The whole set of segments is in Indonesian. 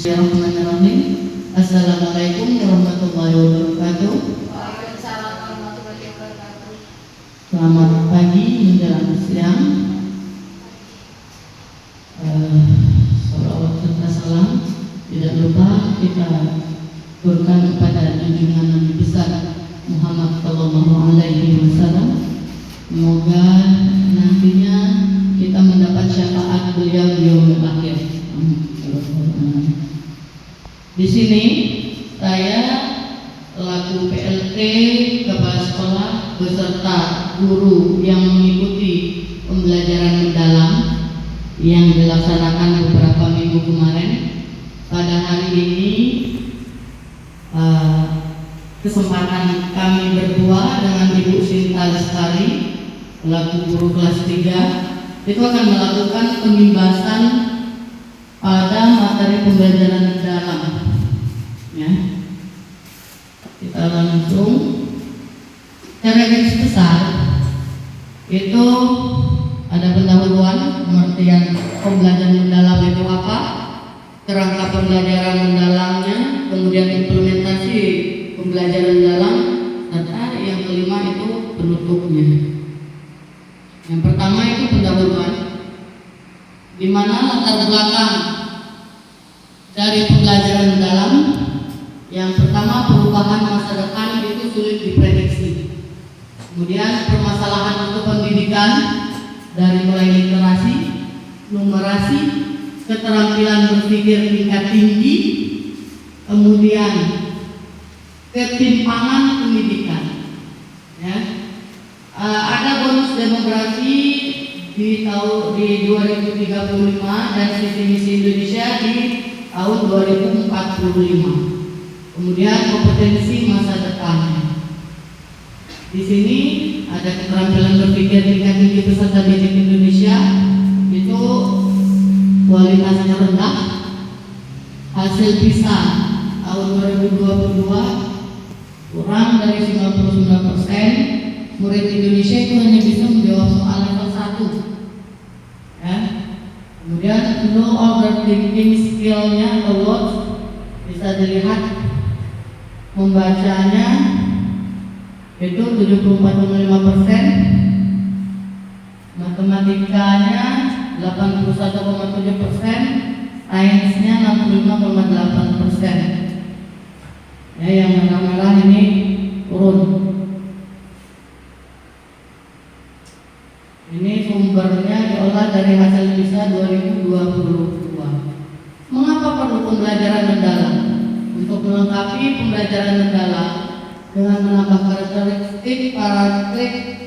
Bismillahirrahmanirrahim. Assalamualaikum warahmatullahi wabarakatuh. Waalaikumsalam warahmatullahi wabarakatuh. Selamat pagi menjelang siang. Salawat serta salam tidak lupa kita turunkan kepada junjungan Nabi besar Muhammad Sallallahu Alaihi Wasallam. Semoga nantinya kita mendapat syafaat beliau di yaumil akhir. Di sini saya selaku PLT kepala sekolah beserta guru yang mengikuti pembelajaran mendalam yang dilaksanakan beberapa minggu kemarin. Pada hari ini kesempatan kami berdua dengan Ibu Sinta Lestari selaku guru kelas 3 itu akan melakukan pembahasan pada materi pembelajaran mendalam. Ya, kita langsung secara garis besar itu ada pendahuluan pengertian pembelajaran mendalam itu apa, kerangka pembelajaran mendalamnya, kemudian implementasi pembelajaran mendalam, serta yang kelima itu penutupnya. Yang pertama itu pendahuluan, di mana latar belakang dari pembelajaran mendalam. Yang pertama, perubahan masa depan itu sulit diprediksi. Kemudian permasalahan untuk pendidikan dari mulai literasi, numerasi, keterampilan berpikir tingkat tinggi, kemudian ketimpangan pendidikan. Ya. Ada bonus demografi di 2035 dan visi misi Indonesia di tahun 2045. Kemudian kompetensi masa depan. Di sini ada keterampilan berpikir tingkat tinggi peserta didik Indonesia itu kualitasnya rendah. Hasil PISA tahun 2022 kurang dari 99%. Murid Indonesia itu hanya bisa menjawab soal level 1. Ya. Kemudian low order thinking skill-nya atau words bisa dilihat, membacanya itu 74,5%, matematikanya 81,7%, sainsnya 65,8%. Ya, yang merah-merah ini turun. Ini sumbernya diolah dari hasil PISA 2022. Mengapa perlu pembelajaran mendalam? Untuk melengkapi pembelajaran mendalam dengan menambah karakteristik praktik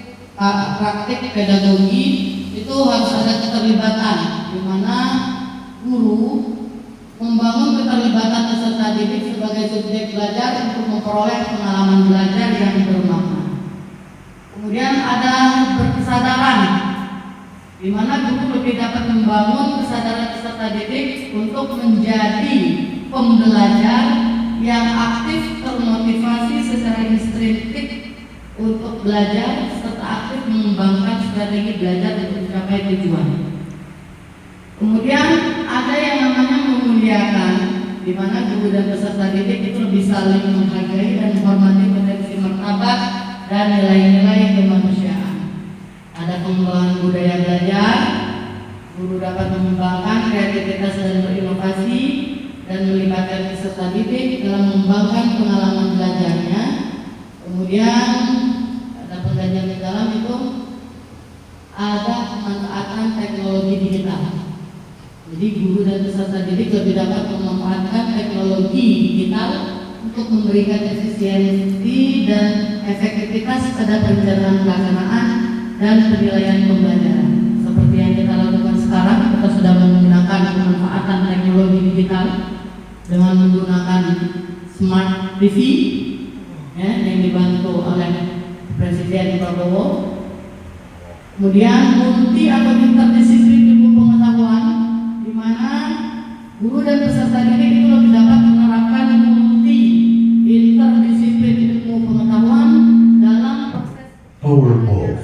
pedagogi, itu harus ada keterlibatan, di mana guru membangun keterlibatan peserta didik sebagai subjek belajar untuk memperoleh pengalaman belajar yang bermakna. Kemudian ada berkesadaran, di mana guru lebih dapat membangun kesadaran peserta didik untuk menjadi pembelajar yang aktif, termotivasi secara intrinsik untuk belajar, serta aktif mengembangkan strategi belajar untuk mencapai tujuan. Kemudian ada yang namanya memuliakan, di mana guru dan peserta didik itu lebih saling menghargai dan menghormati potensi martabat dan nilai-nilai kemanusiaan. Ada pengembangan budaya belajar, guru dapat mengembangkan kreativitas dan berinovasi dan melibatkan peserta didik dalam mengembangkan pengalaman belajarnya. Kemudian ada pembelajaran di dalam itu ada pemanfaatan teknologi digital. Jadi guru dan peserta didik lebih dapat memanfaatkan teknologi digital untuk memberikan efisiensi dan efektivitas pada perencanaan pelaksanaan dan penilaian pembelajaran. Seperti yang kita lakukan sekarang, kita sudah menggunakan pemanfaatan teknologi digital dengan menggunakan smart TV, ya, yang dibantu oleh Presiden Prabowo. Kemudian multi atau interdisiplin ilmu pengetahuan, di mana guru dan peserta didik itu lebih dapat menerapkan multi interdisiplin ilmu pengetahuan dalam proses Power Move.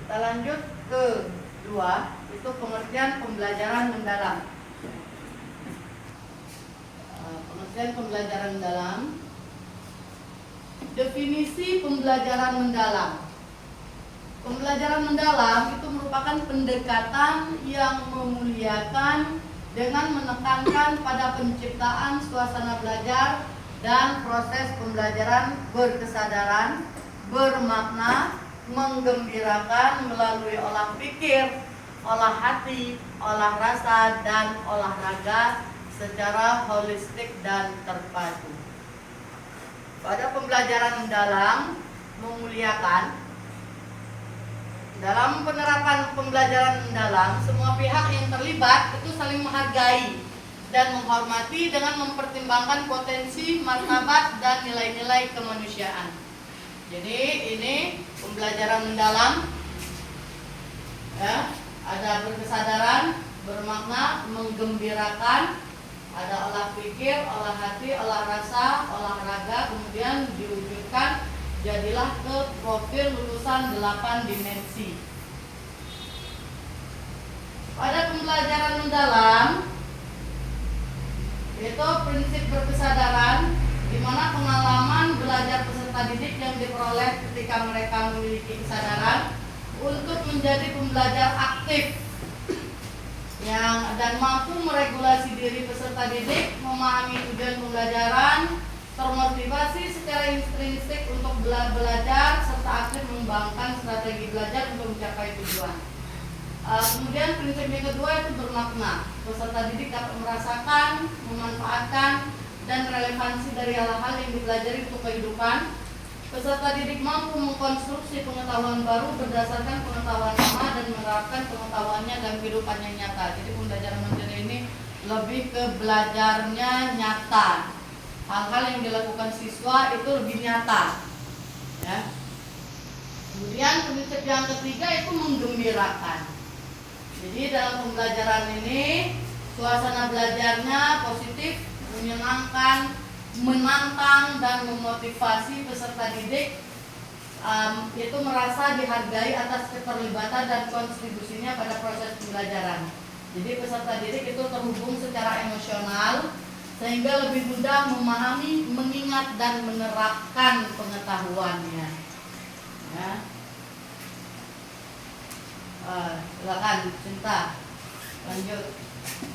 Kita lanjut ke 2, itu pengertian pembelajaran mendalam. Pengertian pembelajaran mendalam. Definisi pembelajaran mendalam. Pembelajaran mendalam itu merupakan pendekatan yang memuliakan dengan menekankan pada penciptaan suasana belajar dan proses pembelajaran berkesadaran, bermakna, menggembirakan melalui olah pikir, olah hati, olah rasa, dan olahraga secara holistik dan terpadu. Pada pembelajaran mendalam, memuliakan. Dalam penerapan pembelajaran mendalam, semua pihak yang terlibat itu saling menghargai dan menghormati dengan mempertimbangkan potensi, martabat, dan nilai-nilai kemanusiaan. Jadi ini pembelajaran mendalam, ya, ada berkesadaran, bermakna, menggembirakan, ada olah pikir, olah hati, olah rasa, olahraga, kemudian diwujudkan jadilah ke profil lulusan 8 dimensi. Pada pembelajaran mendalam itu prinsip berkesadaran, di mana pengalaman belajar peserta didik yang diperoleh ketika mereka memiliki kesadaran untuk menjadi pembelajar aktif dan mampu meregulasi diri peserta didik, memahami tujuan pembelajaran, termotivasi secara intrinsik untuk belajar serta aktif mengembangkan strategi belajar untuk mencapai tujuan. Kemudian prinsip yang kedua itu bermakna. Peserta didik dapat merasakan, memanfaatkan, dan relevansi dari hal-hal yang dipelajari untuk kehidupan. Peserta didik mampu mengkonstruksi pengetahuan baru berdasarkan pengetahuan lama dan menerapkan pengetahuannya dalam kehidupan yang nyata. Jadi pembelajaran mandiri ini lebih ke belajarnya nyata. Hal-hal yang dilakukan siswa itu lebih nyata, ya. Kemudian prinsip yang ketiga itu menggembirakan. Jadi dalam pembelajaran ini suasana belajarnya positif, menyenangkan, menantang, dan memotivasi peserta didik itu merasa dihargai atas keterlibatan dan kontribusinya pada proses pembelajaran. Jadi peserta didik itu terhubung secara emosional sehingga lebih mudah memahami, mengingat, dan menerapkan pengetahuannya. Ya. Silakan Cinta, lanjut.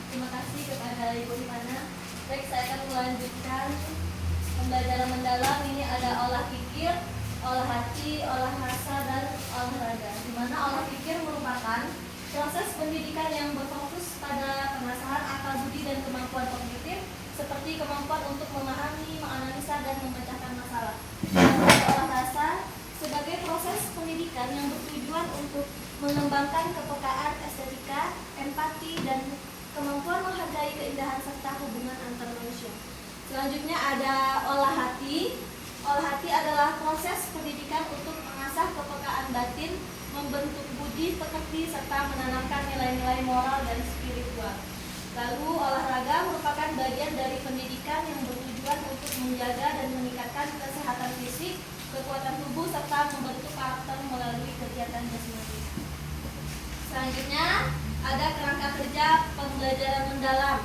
Terima kasih kepada Ibu Ivana. Baik, saya akan melanjutkan pembelajaran mendalam. Ini ada olah pikir, olah hati, olah rasa, dan olahraga. Di mana olah pikir merupakan proses pendidikan yang berfokus pada pengasahan akal budi dan kemampuan kognitif, seperti kemampuan untuk memahami, menganalisa, dan memecahkan masalah. Dan olah rasa sebagai proses pendidikan yang bertujuan untuk mengembangkan kepekaan estetika, empati, dan kemampuan menghargai keindahan serta hubungan antar manusia. Selanjutnya ada olah hati. Olah hati adalah proses pendidikan untuk mengasah kepekaan batin, membentuk budi pekerti, serta menanamkan nilai-nilai moral dan spiritual. Lalu olahraga merupakan bagian dari pendidikan yang bertujuan untuk menjaga dan meningkatkan kesehatan fisik, kekuatan tubuh, serta membentuk karakter melalui kegiatan jasmani. Selanjutnya ada kerangka kerja pembelajaran mendalam.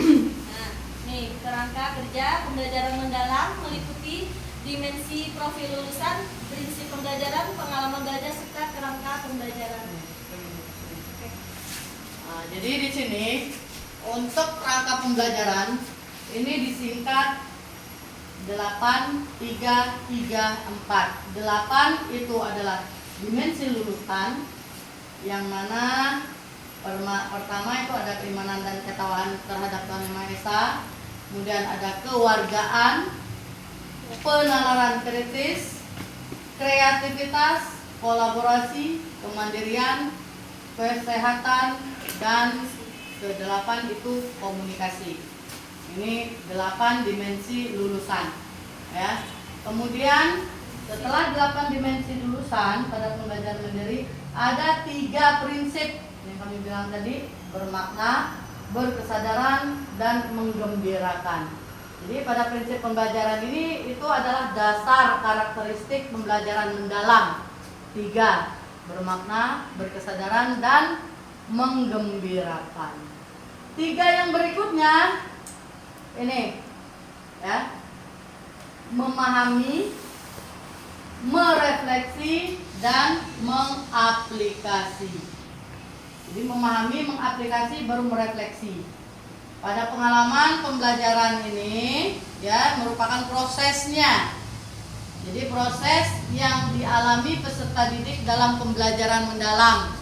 Nah, nih kerangka kerja pembelajaran mendalam meliputi dimensi profil lulusan, prinsip pembelajaran, pengalaman belajar, serta kerangka pembelajaran. Nah, jadi di sini untuk kerangka pembelajaran ini disingkat 8, 3, 3, 4. 8 itu adalah dimensi lulusan, yang mana pertama itu ada keimanan dan ketakwaan terhadap Tuhan Yang Maha Esa. Kemudian ada kewargaan, penalaran kritis, kreativitas, kolaborasi, kemandirian, kesehatan, dan ke-8 itu komunikasi. Ini 8 dimensi lulusan, ya. Kemudian setelah 8 dimensi lulusan pada pembelajaran mandiri ada 3 prinsip yang kami bilang tadi: bermakna, berkesadaran, dan menggembirakan. Jadi pada prinsip pembelajaran ini itu adalah dasar karakteristik pembelajaran mendalam. 3. Bermakna, berkesadaran, dan menggembirakan. 3 yang berikutnya ini ya. Memahami, merefleksi, dan mengaplikasi. Jadi memahami, mengaplikasi, baru merefleksi. Pada pengalaman pembelajaran ini ya merupakan prosesnya. Jadi proses yang dialami peserta didik dalam pembelajaran mendalam.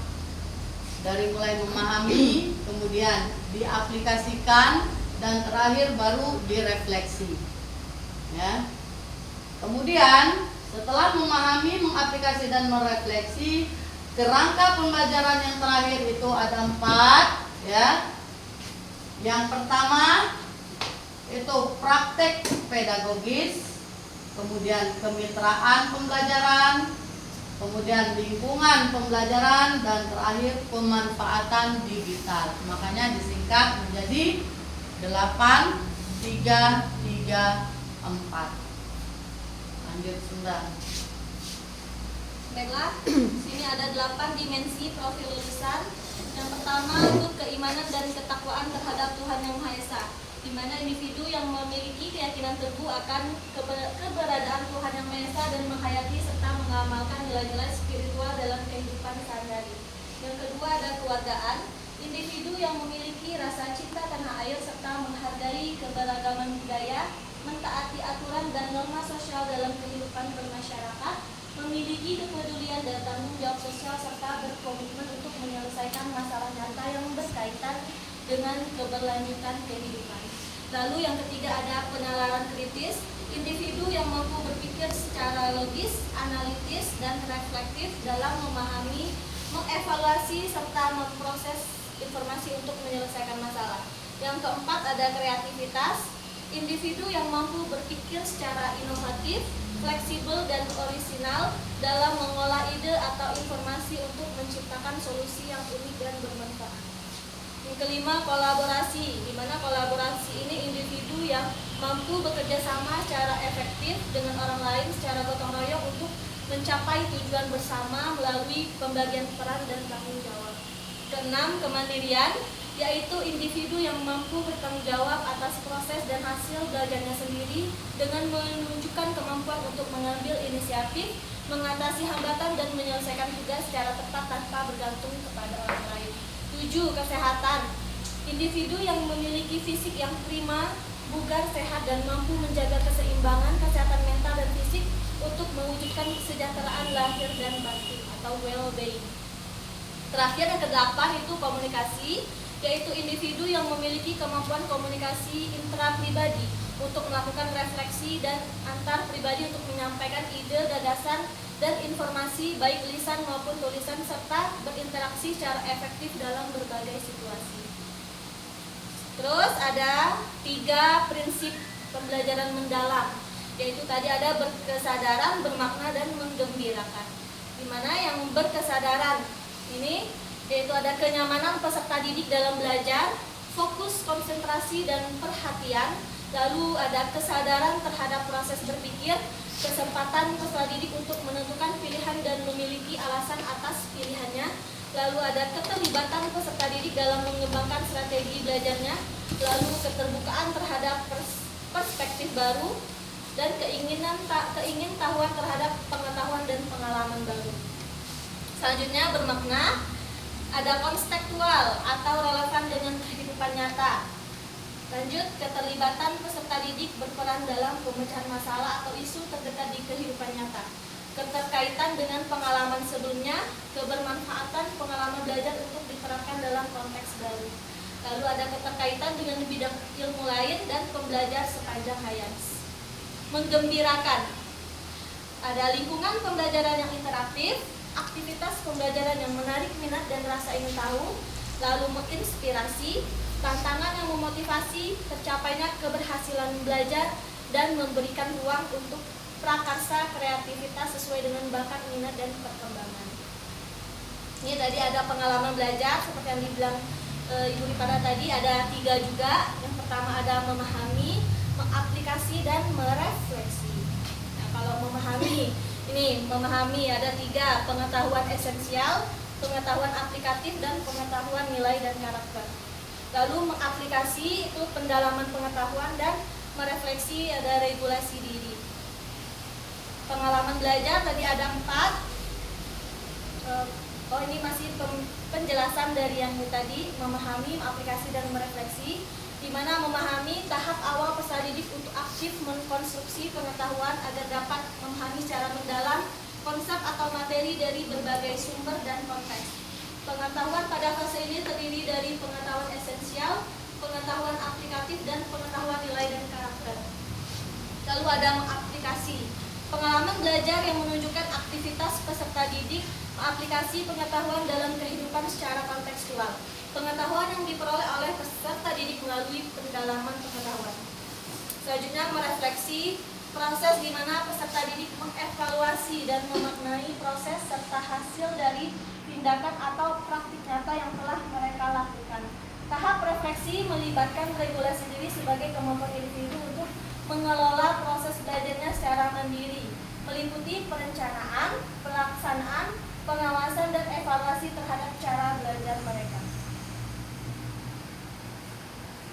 Dari mulai memahami, kemudian diaplikasikan, dan terakhir baru direfleksi. Ya. Kemudian setelah memahami, mengaplikasi, dan merefleksi, kerangka pembelajaran yang terakhir itu ada 4 ya. Yang pertama itu praktek pedagogis, kemudian kemitraan pembelajaran, kemudian lingkungan pembelajaran, dan terakhir pemanfaatan digital. Makanya disingkat menjadi 8, 3, 3, 4. Lanjut Sunda. Baiklah, sini ada 8 dimensi profil lulusan. Yang pertama itu keimanan dan ketakwaan terhadap Tuhan Yang Maha Esa, di mana individu yang memiliki keyakinan teguh akan keberadaan Tuhan Yang Maha Esa dan menghayati serta mengamalkan nilai-nilai spiritual dalam kehidupan sehari-hari. Yang kedua ada kewargaan, individu yang memiliki rasa cinta tanah air serta menghargai keberagaman budaya, mentaati aturan dan norma sosial dalam kehidupan bermasyarakat, memiliki kepedulian dan tanggung jawab sosial serta berkomitmen untuk menyelesaikan masalah nyata yang berkaitan dengan keberlanjutan kehidupan. Lalu yang ketiga ada penalaran kritis, individu yang mampu berpikir secara logis, analitis, dan reflektif dalam memahami, mengevaluasi, serta memproses informasi untuk menyelesaikan masalah. Yang keempat ada kreativitas, individu yang mampu berpikir secara inovatif, fleksibel, dan orisinal dalam mengolah ide atau informasi untuk menciptakan solusi yang unik dan bermanfaat. Yang kelima kolaborasi, di mana kolaborasi ini individu yang mampu bekerja sama secara efektif dengan orang lain secara gotong royong untuk mencapai tujuan bersama melalui pembagian peran dan tanggung jawab. Keenam kemandirian, yaitu individu yang mampu bertanggung jawab atas proses dan hasil belajarnya sendiri dengan menunjukkan kemampuan untuk mengambil inisiatif, mengatasi hambatan, dan menyelesaikan tugas secara tepat tanpa bergantung kepada orang lain. 7. Kesehatan, individu yang memiliki fisik yang prima, bugar, sehat, dan mampu menjaga keseimbangan kesehatan mental dan fisik untuk mewujudkan kesejahteraan lahir dan batin atau well-being. Terakhir yang ke-8 itu komunikasi, yaitu individu yang memiliki kemampuan komunikasi intrapribadi untuk melakukan refleksi dan antar pribadi untuk menyampaikan ide, gagasan, dan informasi baik lisan maupun tulisan serta berinteraksi secara efektif dalam berbagai situasi. Terus ada 3 prinsip pembelajaran mendalam, yaitu tadi ada berkesadaran, bermakna, dan menggembirakan. Di mana yang berkesadaran ini yaitu ada kenyamanan peserta didik dalam belajar, fokus, konsentrasi, dan perhatian. Lalu ada kesadaran terhadap proses berpikir, kesempatan peserta didik untuk menentukan pilihan dan memiliki alasan atas pilihannya. Lalu ada keterlibatan peserta didik dalam mengembangkan strategi belajarnya. Lalu keterbukaan terhadap perspektif baru, dan keingintahuan terhadap pengetahuan dan pengalaman baru. Selanjutnya bermakna, ada kontekstual atau relevan dengan kehidupan nyata. Lanjut, keterlibatan peserta didik berperan dalam pemecahan masalah atau isu terdekat di kehidupan nyata. Keterkaitan dengan pengalaman sebelumnya, kebermanfaatan pengalaman belajar untuk diterapkan dalam konteks baru. Lalu ada keterkaitan dengan bidang ilmu lain dan pembelajar sepanjang hayat. Menggembirakan, ada lingkungan pembelajaran yang interaktif, aktivitas pembelajaran yang menarik minat dan rasa ingin tahu, lalu menginspirasi, tantangan yang memotivasi tercapainya keberhasilan belajar, dan memberikan ruang untuk prakarsa kreativitas sesuai dengan bakat, minat, dan perkembangan. Ini tadi ada pengalaman belajar seperti yang dibilang Ibu Ripana tadi, ada 3 juga. Yang pertama ada memahami, mengaplikasi dan merefleksi. Nah, kalau memahami, ini memahami ada 3, pengetahuan esensial, pengetahuan aplikatif, dan pengetahuan nilai dan karakter. Lalu mengaplikasi itu pendalaman pengetahuan, dan merefleksi ada regulasi diri. Pengalaman belajar tadi ada 4. Ini masih penjelasan dari yang tadi, memahami, mengaplikasi, dan merefleksi. Di mana memahami tahap awal peserta didik untuk aktif mengkonstruksi pengetahuan agar dapat memahami secara mendalam konsep atau materi dari berbagai sumber dan konteks. Pengetahuan pada fase ini terdiri dari pengetahuan esensial, pengetahuan aplikatif, dan pengetahuan nilai dan karakter. Lalu ada mengaplikasi. Pengalaman belajar yang menunjukkan aktivitas peserta didik mengaplikasi pengetahuan dalam kehidupan secara kontekstual. Pengetahuan yang diperoleh oleh peserta didik melalui pendalaman pengetahuan. Selanjutnya merefleksi, proses di mana peserta didik mengevaluasi dan memaknai proses serta hasil dari tindakan atau praktik nyata yang telah mereka lakukan. Tahap refleksi melibatkan regulasi diri sebagai kemampuan individu untuk mengelola proses belajarnya secara mandiri, meliputi perencanaan, pelaksanaan, pengawasan, dan evaluasi terhadap cara belajar mereka.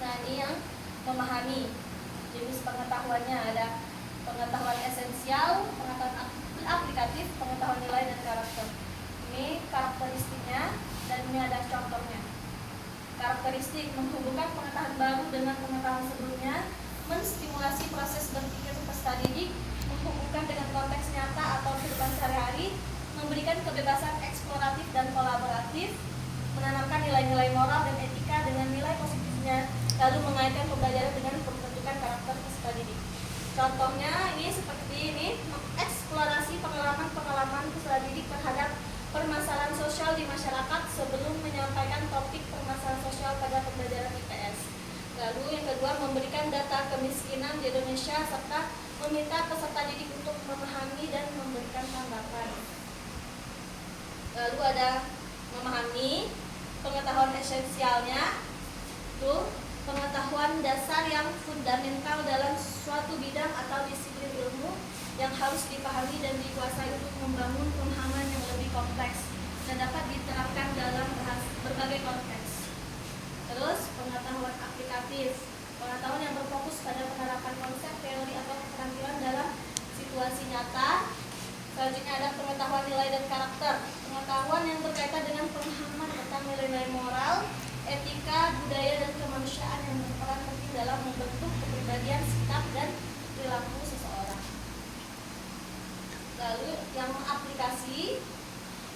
Nah, ini yang memahami. Jenis pengetahuannya ada pengetahuan esensial, pengetahuan aplikatif, pengetahuan nilai, dan karakter. Ini karakteristiknya, dan ini ada contohnya. Karakteristik menghubungkan pengetahuan baru dengan pengetahuan sebelumnya, menstimulasi proses berpikir peserta didik, menghubungkan dengan konteks nyata atau kehidupan sehari-hari, memberikan kebebasan eksploratif dan kolaboratif, menanamkan nilai-nilai moral dan etika dengan nilai positifnya, lalu mengaitkan pembelajaran dengan pembentukan karakter peserta didik. Contohnya ini seperti ini, mengeksplorasi pengalaman-pengalaman peserta didik terhadap permasalahan sosial di masyarakat sebelum menyampaikan topik permasalahan sosial pada pembelajaran IPS. Lalu yang kedua, memberikan data kemiskinan di Indonesia serta meminta peserta didik untuk memahami dan memberikan tanggapan. Lalu ada memahami, pengetahuan esensialnya itu pengetahuan dasar yang fundamental dalam suatu bidang atau disiplin ilmu yang harus dipahami dan dikuasai untuk membangun pemahaman yang lebih kompleks dan dapat diterapkan dalam berbagai konteks. Terus pengetahuan aplikatif, pengetahuan yang berfokus pada penerapan konsep, teori, atau keterampilan dalam situasi nyata. Selanjutnya ada pengetahuan nilai dan karakter, pengetahuan yang berkaitan dengan pemahaman tentang nilai-nilai moral, etika, budaya, dan kemanusiaan yang berperan penting dalam membentuk kepribadian, sikap, dan perilaku seseorang. Lalu yang mengaplikasi,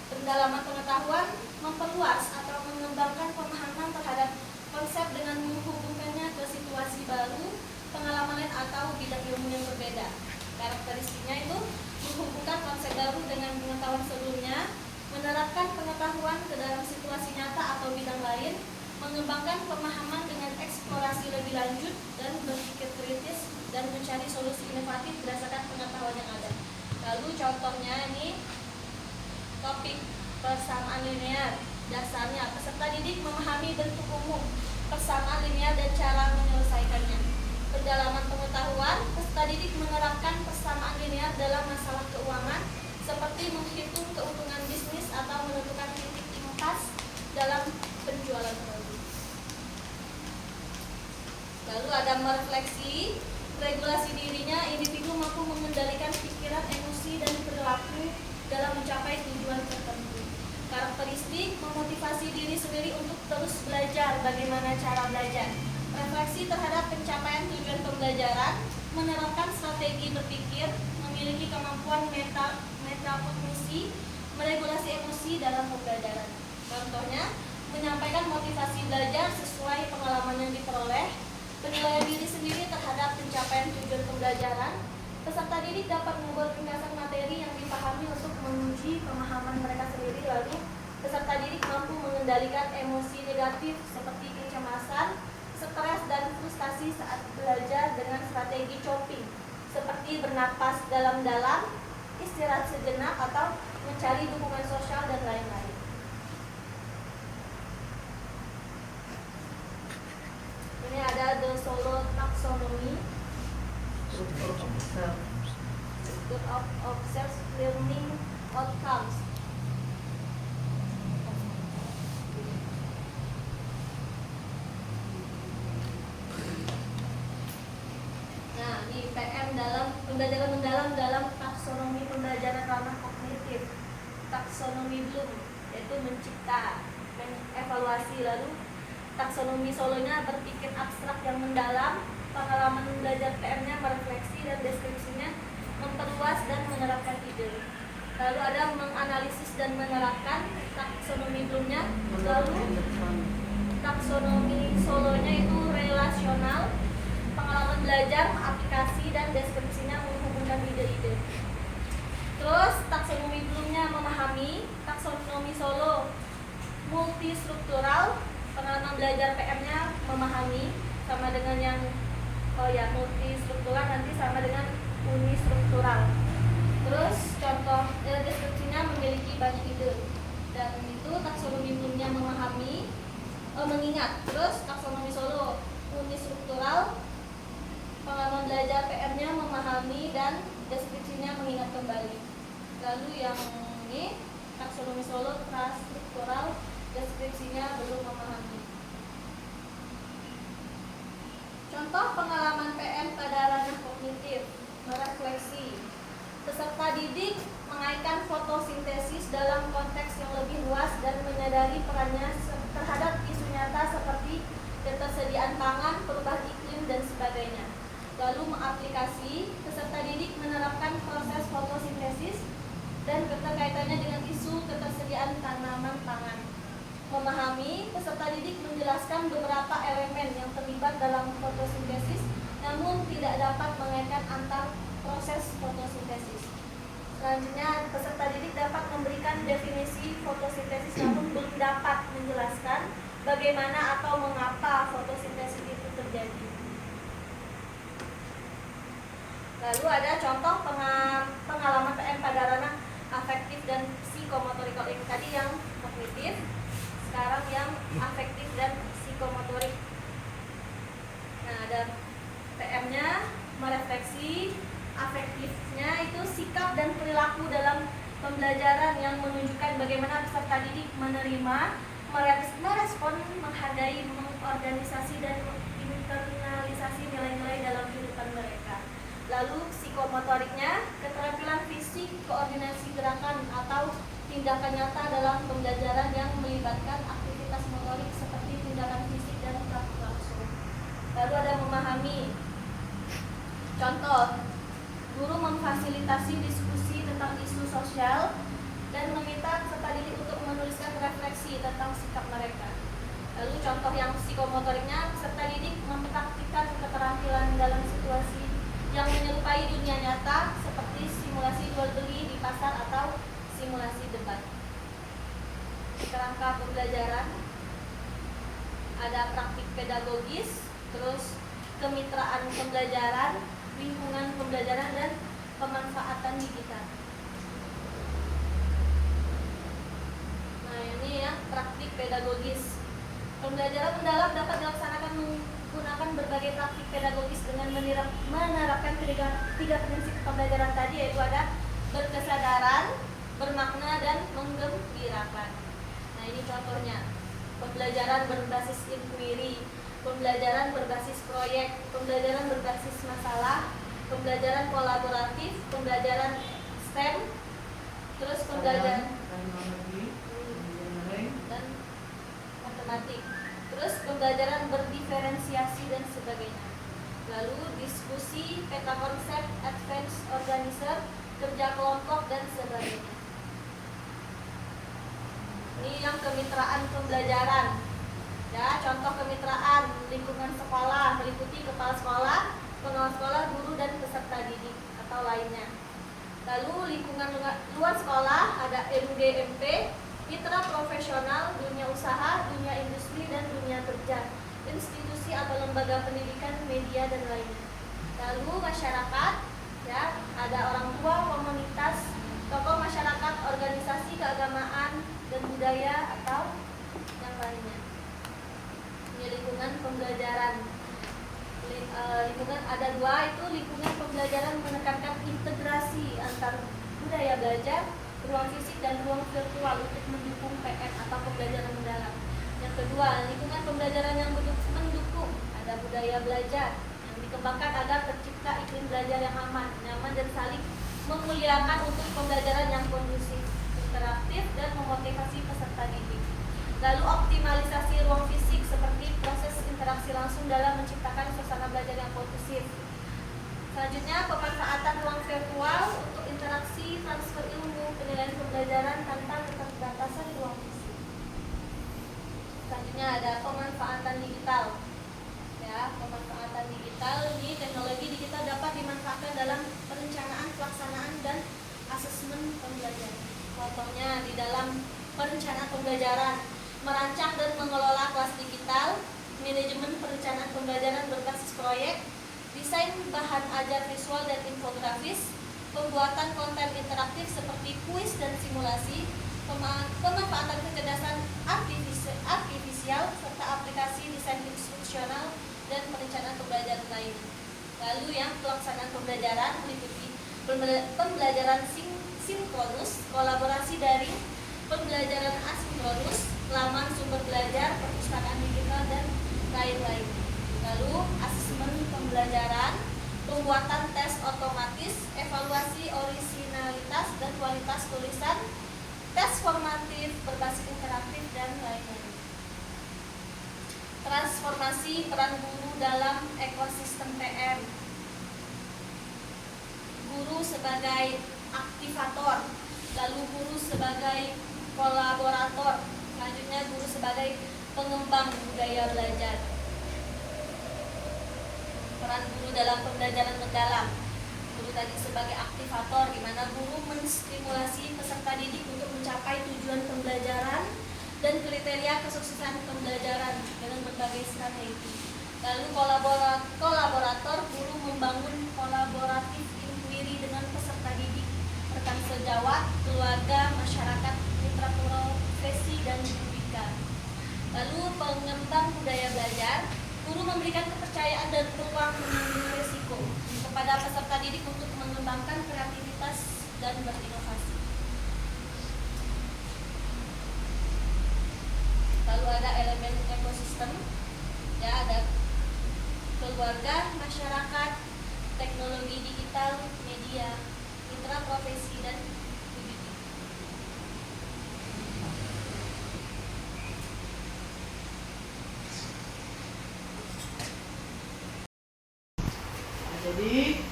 pendalaman pengetahuan memperluas atau mengembangkan pemahaman terhadap konsep dengan menghubungkannya ke situasi baru, pengalaman lain, atau bidang ilmu yang berbeda. Karakteristiknya itu menghubungkan konsep baru dengan pengetahuan sebelumnya, menerapkan pengetahuan ke dalam situasi nyata atau bidang lain, mengembangkan pemahaman dengan eksplorasi lebih lanjut dan berpikir kritis dan mencari solusi inovatif berdasarkan pengetahuan yang ada. Lalu contohnya ini topik persamaan linear. Dasarnya peserta didik memahami bentuk umum persamaan linear dan cara menyelesaikannya. Pendalaman pengetahuan, peserta didik menerapkan persamaan linear dalam masalah keuangan seperti menghitung keuntungan bisnis atau menentukan titik impas dalam penjualan produk. Lalu ada merefleksi, regulasi dirinya, individu mampu mengendalikan pikiran, emosi, dan perilaku dalam mencapai tujuan tertentu. Karakteristik, memotivasi diri sendiri untuk terus belajar bagaimana cara belajar. Refleksi terhadap pencapaian tujuan pembelajaran, menerapkan strategi berpikir, memiliki kemampuan metakognisi, meregulasi emosi dalam pembelajaran. Contohnya, menyampaikan motivasi belajar sesuai pengalaman yang diperoleh, penilaian diri sendiri terhadap pencapaian tujuan pembelajaran. Peserta didik dapat membuat ringkasan materi yang dipahami untuk menguji pemahaman mereka sendiri. Lalu, peserta didik mampu mengendalikan emosi negatif seperti kecemasan, stres, dan frustasi saat belajar dengan strategi coping, seperti bernapas dalam-dalam, istirahat sejenak, atau mencari dukungan sosial, dan lain-lain. Ini ada The Solo Taxonomy. Good of observed learning outcomes. Nah, di PM dalam pembelajaran mendalam dalam taksonomi pembelajaran ranah kognitif, taksonomi Bloom, yaitu mencipta, mengevaluasi. Lalu taksonomi solonya berpikir abstrak yang mendalam, pengalaman belajar PM-nya merefleksi dan deskripsinya memperluas dan menerapkan ide. Lalu ada menganalisis dan menerapkan taksonomi Bloom-nya. Lalu taksonomi solonya itu relasional, pengalaman belajar, aplikasi dan deskripsinya menghubungkan ide-ide. Terus taksonomi Bloom-nya memahami, taksonomi solo multistruktural, pengalaman belajar PM-nya memahami, sama dengan yang multistruktural nanti sama dengan unistruktural. Terus contoh deskripsinya memiliki banyak ide, dan itu taksonomi Bloom-nya memahami, mengingat. Terus taksonomi solo unistruktural, pengalaman belajar PM-nya memahami dan deskripsinya mengingat kembali. Lalu yang ini taksonomi solo transstruktural, deskripsinya belum memahami. Contoh pengalaman PM pada ranah kognitif, merefleksi. Peserta didik mengaitkan fotosintesis dalam konteks yang lebih luas dan menyadari perannya terhadap isu nyata seperti ketersediaan pangan, perubahan iklim, dan sebagainya. Lalu mengaplikasi, peserta didik menerapkan proses fotosintesis dan keterkaitannya dengan isu ketersediaan tanaman pangan. Memahami, peserta didik menjelaskan beberapa elemen yang terlibat dalam fotosintesis, namun tidak dapat mengaitkan antar proses fotosintesis. Selanjutnya, peserta didik dapat memberikan definisi fotosintesis, namun belum dapat menjelaskan bagaimana atau mengapa fotosintesis itu terjadi. Lalu ada contoh pengalaman PM pada ranah afektif dan psikomotorik. Kalau ini tadi yang kognitif, sekarang yang afektif dan psikomotorik. Nah, ada PM-nya merefleksi, afektifnya itu sikap dan perilaku dalam pembelajaran yang menunjukkan bagaimana peserta didik menerima, merespon, menghargai, mengorganisasi dan menginternalisasi nilai-nilai dalam kehidupan mereka. Lalu psikomotoriknya, keterampilan fisik, koordinasi gerakan atau tindakan nyata dalam pembelajaran yang melibatkan aktivitas motorik seperti tindakan fisik dan praktik langsung. Lalu ada memahami. Contoh, guru memfasilitasi diskusi tentang isu sosial dan meminta peserta didik untuk menuliskan refleksi tentang sikap mereka. Lalu contoh yang psikomotoriknya, peserta didik mempraktikkan keterampilan dalam situasi yang menyerupai dunia nyata seperti simulasi jual beli di pasar atau simulasi debat. Kerangka pembelajaran, ada praktik pedagogis, terus kemitraan pembelajaran, lingkungan pembelajaran, dan pemanfaatan digital. Nah, ini ya praktik pedagogis. Pembelajaran mendalam dapat dilaksanakan menggunakan berbagai praktik pedagogis dengan menerapkan tiga prinsip pembelajaran tadi, yaitu ada berkesadaran, bermakna, dan menggembirakan. Nah, ini contohnya. Pembelajaran berbasis inquiry, pembelajaran berbasis proyek, pembelajaran berbasis masalah, pembelajaran kolaboratif, pembelajaran STEM, terus pembelajaran dan matematik, terus pembelajaran berdiferensiasi dan sebagainya. Lalu diskusi, peta konsep, advanced organizer, kerja kelompok, dan sebagainya. Ini yang kemitraan pembelajaran. Ya, contoh kemitraan lingkungan sekolah meliputi kepala sekolah, pengawas sekolah, guru, dan peserta didik atau lainnya. Lalu lingkungan luar sekolah ada MGMP, mitra profesional, dunia usaha, dunia industri, dan dunia kerja, institusi atau lembaga pendidikan, media, dan lainnya. Lalu masyarakat, ya, ada orang tua, komunitas, tokoh masyarakat, organisasi keagamaan dan budaya atau yang lainnya. Ini lingkungan pembelajaran. Lingkungan ada dua, itu lingkungan budaya belajar, ruang fisik dan ruang virtual untuk mendukung PN atau pembelajaran mendalam. Yang kedua, lingkungan pembelajaran yang mendukung. Ada budaya belajar yang dikembangkan agar tercipta iklim belajar yang aman, nyaman dan saling memuliakan untuk pembelajaran yang kondusif, interaktif dan memotivasi peserta didik. Lalu optimalisasi ruang fisik seperti proses interaksi langsung dalam menciptakan suasana belajar yang kondusif. Selanjutnya, pemanfaatan ruang virtual untuk interaksi, transfer ilmu, penilaian pembelajaran tanpa keterbatasan ruang fisik. Selanjutnya ada pemanfaatan digital. Ya, pemanfaatan digital ini teknologi digital dapat dimanfaatkan dalam perencanaan, pelaksanaan dan asesmen pembelajaran. Contohnya di dalam perencanaan pembelajaran, merancang dan mengelola kelas digital, manajemen perencanaan pembelajaran berbasis proyek, desain bahan ajar visual dan infografis, pembuatan konten interaktif seperti kuis dan simulasi, pemanfaatan kecerdasan artifisial serta aplikasi desain instruksional dan perencanaan pembelajaran lainnya. Lalu yang pelaksanaan pembelajaran meliputi pembelajaran sinkronus, kolaborasi daring, pembelajaran asinkronus, laman sumber belajar, perpustakaan digital dan lain-lain. Lalu asesmen pembelajaran, pembuatan tes otomatis, evaluasi orisinalitas dan kualitas tulisan, tes formatif berbasis interaktif dan lain-lain. Transformasi peran guru dalam ekosistem PR. Guru sebagai aktivator, lalu guru sebagai kolaborator, selanjutnya guru sebagai pengembang budaya belajar. Peran guru dalam pembelajaran mendalam. Guru tadi sebagai aktivator, di mana guru menstimulasi peserta didik untuk mencapai tujuan pembelajaran dan kriteria kesuksesan pembelajaran dengan berbagai strategi. Lalu kolaborator, guru membangun kolaboratif inquiry dengan peserta didik, rekan sejawat, keluarga, masyarakat, mitra profesi dan bidika. Lalu pengembang budaya belajar, guru memberikan kepercayaan dan peluang menanggung risiko kepada peserta didik untuk mengembangkan kreativitas dan berinovasi. Lalu ada elemen ekosistem, ya, ada keluarga, masyarakat, teknologi digital, media, mitra profesi dan bidika. Jadi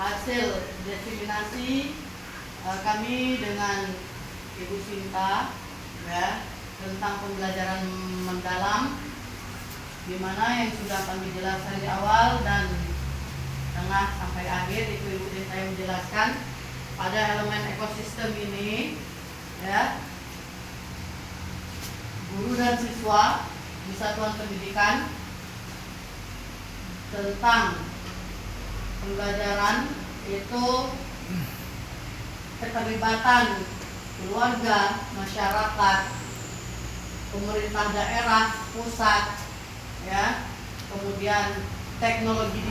hasil diseminasi kami dengan Ibu Sinta, ya, tentang pembelajaran mendalam, di mana yang sudah kami jelaskan di awal dan tengah sampai akhir itu Ibu Sinta yang menjelaskan pada elemen ekosistem ini, ya, guru dan siswa di satuan pendidikan tentang pembelajaran itu keterlibatan keluarga, masyarakat, pemerintah daerah, pusat, ya, kemudian teknologi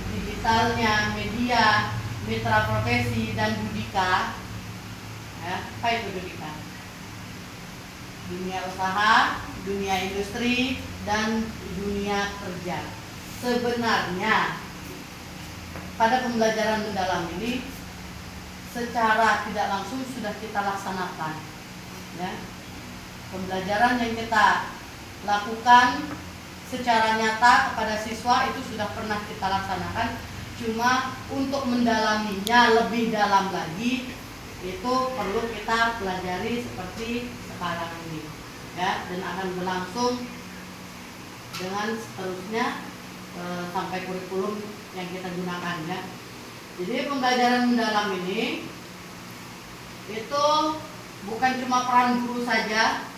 digitalnya, media, mitra profesi dan bidika, ya, apa itu bidika? Dunia usaha, dunia industri dan dunia kerja. Sebenarnya pada pembelajaran mendalam ini secara tidak langsung sudah kita laksanakan, ya. Pembelajaran yang kita lakukan secara nyata kepada siswa itu sudah pernah kita laksanakan, cuma untuk mendalaminya lebih dalam lagi itu perlu kita pelajari seperti sekarang ini, ya, dan akan berlangsung dengan seterusnya sampai kurikulum yang kita gunakan, ya. Jadi pembelajaran mendalam ini itu bukan cuma peran guru saja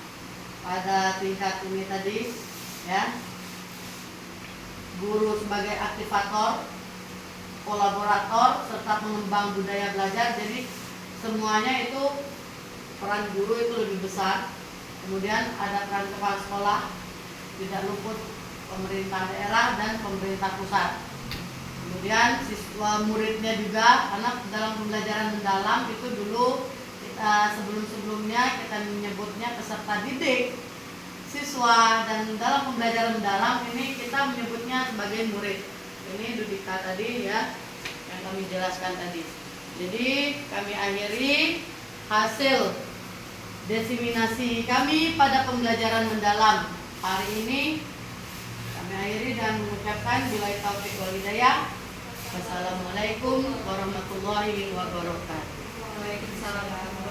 pada tingkat ini tadi, ya. Guru sebagai aktivator, kolaborator serta pengembang budaya belajar. Jadi semuanya itu peran guru itu lebih besar. Kemudian ada peran kepala sekolah, tidak luput pemerintah daerah dan pemerintah pusat. Kemudian siswa muridnya juga, karena dalam pembelajaran mendalam itu dulu kita sebelum-sebelumnya kita menyebutnya peserta didik siswa, dan dalam pembelajaran mendalam ini kita menyebutnya sebagai murid. Ini Dudika tadi ya yang kami jelaskan tadi. Jadi kami akhiri hasil desiminasi kami pada pembelajaran mendalam hari ini. Kami akhiri dan mengucapkan billahi taufiq wal hidayah. Wassalamualaikum warahmatullahi wabarakatuh. Waalaikumsalam.